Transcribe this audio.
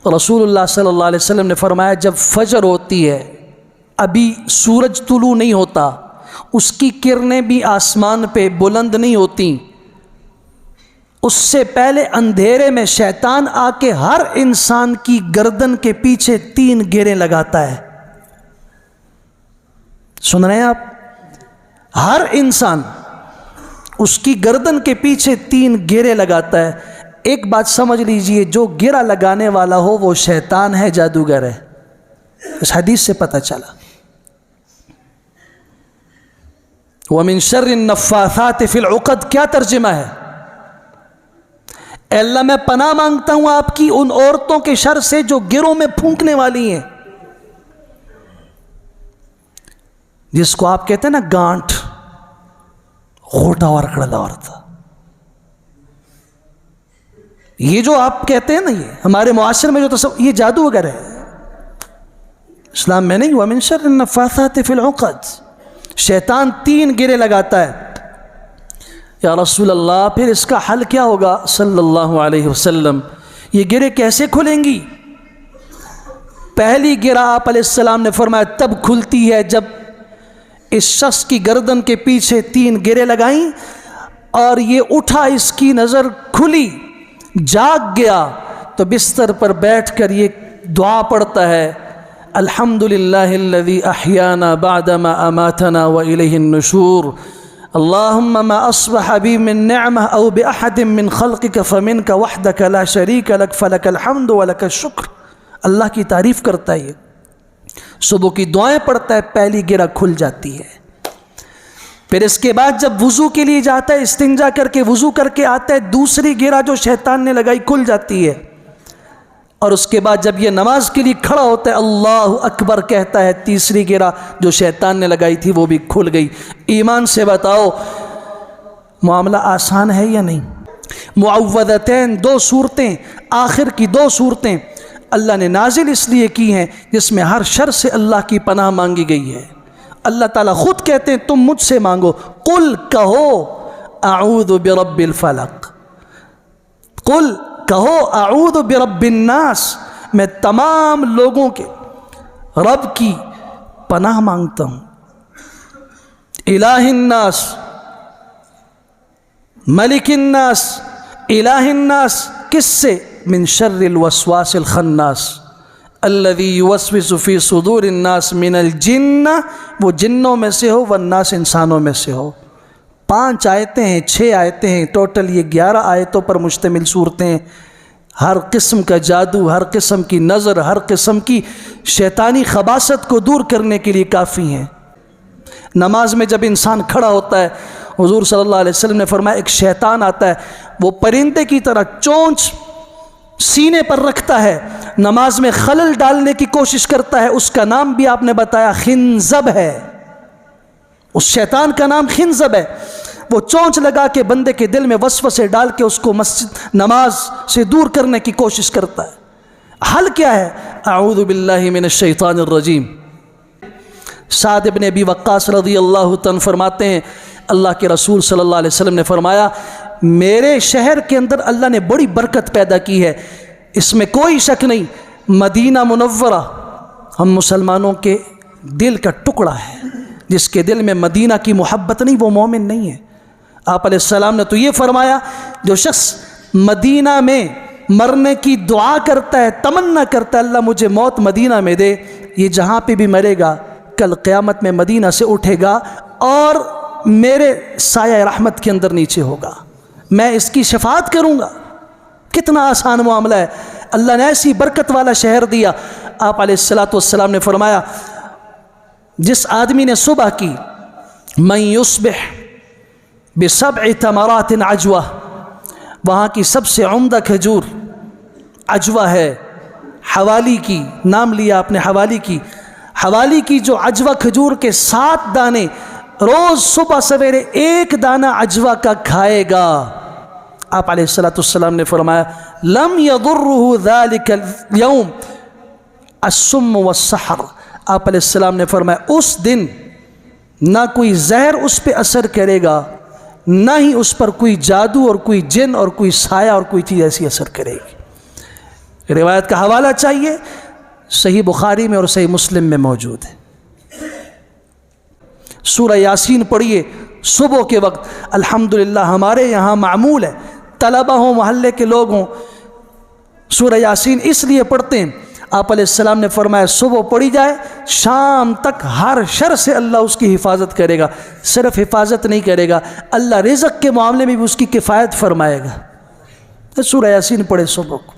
رسول اللہ صلی اللہ علیہ وسلم نے فرمایا جب فجر ہوتی ہے، ابھی سورج طلوع نہیں ہوتا، اس کی کرنیں بھی آسمان پہ بلند نہیں ہوتی، اس سے پہلے اندھیرے میں شیطان آ کے ہر انسان کی گردن کے پیچھے 3 گیریں لگاتا ہے۔ سن رہے ہیں آپ؟ ہر انسان اس کی گردن کے پیچھے 3 گیرے لگاتا ہے۔ ایک بات سمجھ لیجئے، جو گیرا لگانے والا ہو وہ شیطان ہے، جادوگر ہے۔ اس حدیث سے پتہ چلا۔ وَمِن شَرِّ النَّفَّاثَاتِ فِي الْعُقَدِ کیا ترجمہ ہے؟ اے اللہ میں پناہ مانگتا ہوں آپ کی ان عورتوں کے شر سے جو گروں میں پھونکنے والی ہیں، جس کو آپ کہتے ہیں نا گانٹ، غوٹا ورکڑا عورت، یہ جو آپ کہتے ہیں نا، یہ ہمارے معاشرے میں جو یہ جادوگر ہے، اسلام میں نہیں۔ وَمِن شَرِّ النَّفَّاثَاتِ فِي الْعُقَدِ، شیطان 3 گرے لگاتا ہے۔ یا رسول اللہ پھر اس کا حل کیا ہوگا؟ صلی اللہ علیہ وسلم، یہ گرے کیسے کھلیں گی؟ پہلی گرہ آپ علیہ السلام نے فرمایا تب کھلتی ہے جب اس شخص کی گردن کے پیچھے 3 گرے لگائیں اور یہ اٹھا، اس کی نظر کھلی، جاگ گیا، تو بستر پر بیٹھ کر یہ دعا پڑھتا ہے، الحمدللہ الذی احیانا بعدما اماتنا والیہ النشور، اللہم ما اصبح بی من نعمہ او باحد من خلقک فمنک وحدک لا شریک لک فلک الحمد ولک الشکر۔ اللہ کی تعریف کرتا ہے، صبح کی دعائیں پڑھتا ہے، پہلی گرہ کھل جاتی ہے۔ پھر اس کے بعد جب وضو کے لیے جاتا ہے، استنجا کر کے وضو کر کے آتا ہے، دوسری گرہ جو شیطان نے لگائی کھل جاتی ہے۔ اور اس کے بعد جب یہ نماز کے لیے کھڑا ہوتا ہے، اللہ اکبر کہتا ہے، تیسری گرہ جو شیطان نے لگائی تھی وہ بھی کھل گئی۔ ایمان سے بتاؤ معاملہ آسان ہے یا نہیں؟ معوذتین 2 صورتیں، آخر کی 2 صورتیں اللہ نے نازل اس لیے کی ہیں جس میں ہر شر سے اللہ کی پناہ مانگی گئی ہے۔ اللہ تعالیٰ خود کہتے ہیں تم مجھ سے مانگو، قل کہو اعوذ برب الفلق، قل کہو اعوذ برب الناس، میں تمام لوگوں کے رب کی پناہ مانگتا ہوں۔ الہ الناس، ملک الناس، الہ الناس، کس سے؟ من شر الوسواس الخناس الذی یوسوس فی صدور الناس من الجن، وہ جنوں میں سے ہو، والناس انسانوں میں سے ہو۔ 5 آیتیں ہیں، 6 آیتیں ہیں، ٹوٹل یہ 11 آیتوں پر مشتمل صورتیں، ہر قسم کا جادو، ہر قسم کی نظر، ہر قسم کی شیطانی خباثت کو دور کرنے کے لیے کافی ہیں۔ نماز میں جب انسان کھڑا ہوتا ہے، حضور صلی اللہ علیہ وسلم نے فرمایا ایک شیطان آتا ہے، وہ پرندے کی طرح چونچ سینے پر رکھتا ہے، نماز میں خلل ڈالنے کی کوشش کرتا ہے، اس کا نام بھی آپ نے بتایا خنزب ہے، اس شیطان کا نام خنزب ہے۔ وہ چونچ لگا کے بندے کے دل میں وسوسے ڈال کے اس کو نماز سے دور کرنے کی کوشش کرتا ہے۔ حل کیا ہے؟ اعوذ باللہ من الشیطان الرجیم۔ سعد بن ابی وقاص رضی اللہ عنہ فرماتے ہیں اللہ کے رسول صلی اللہ علیہ وسلم نے فرمایا میرے شہر کے اندر اللہ نے بڑی برکت پیدا کی ہے، اس میں کوئی شک نہیں، مدینہ منورہ ہم مسلمانوں کے دل کا ٹکڑا ہے، جس کے دل میں مدینہ کی محبت نہیں وہ مومن نہیں ہے۔ آپ علیہ السلام نے تو یہ فرمایا جو شخص مدینہ میں مرنے کی دعا کرتا ہے، تمنا کرتا ہے اللہ مجھے موت مدینہ میں دے، یہ جہاں پہ بھی مرے گا کل قیامت میں مدینہ سے اٹھے گا اور میرے سایہ رحمت کے اندر نیچے ہوگا، میں اس کی شفاعت کروں گا۔ کتنا آسان معاملہ ہے، اللہ نے ایسی برکت والا شہر دیا۔ آپ علیہ السلام نے فرمایا جس آدمی نے صبح کی من یصبح بسبع تمرات عجوہ، وہاں کی سب سے عمدہ کھجور عجوہ ہے، حوالی کی، نام لیا آپ نے حوالی کی، حوالی کی جو عجوہ کھجور کے 7 دانے، روز صبح سویرے 1 دانہ عجوہ کا کھائے گا، آپ علیہ السلام نے فرمایا لم یضرہ ذلک اليوم السم والسحر، آپ علیہ السلام نے فرمایا اس دن نہ کوئی زہر اس پہ اثر کرے گا، نہ ہی اس پر کوئی جادو اور کوئی جن اور کوئی سایہ اور کوئی چیز ایسی اثر کرے گی۔ روایت کا حوالہ چاہیے، صحیح بخاری میں اور صحیح مسلم میں موجود ہے۔ سورہ یاسین پڑھیے صبح کے وقت، الحمدللہ ہمارے یہاں معمول ہے، طلبہ ہوں، محلے کے لوگ ہوں، سورہ یاسین اس لیے پڑھتے ہیں، آپ علیہ السلام نے فرمایا صبح پڑھی جائے، شام تک ہر شر سے اللہ اس کی حفاظت کرے گا۔ صرف حفاظت نہیں کرے گا، اللہ رزق کے معاملے میں بھی اس کی کفایت فرمائے گا۔ سورہ یاسین پڑھے صبح کو۔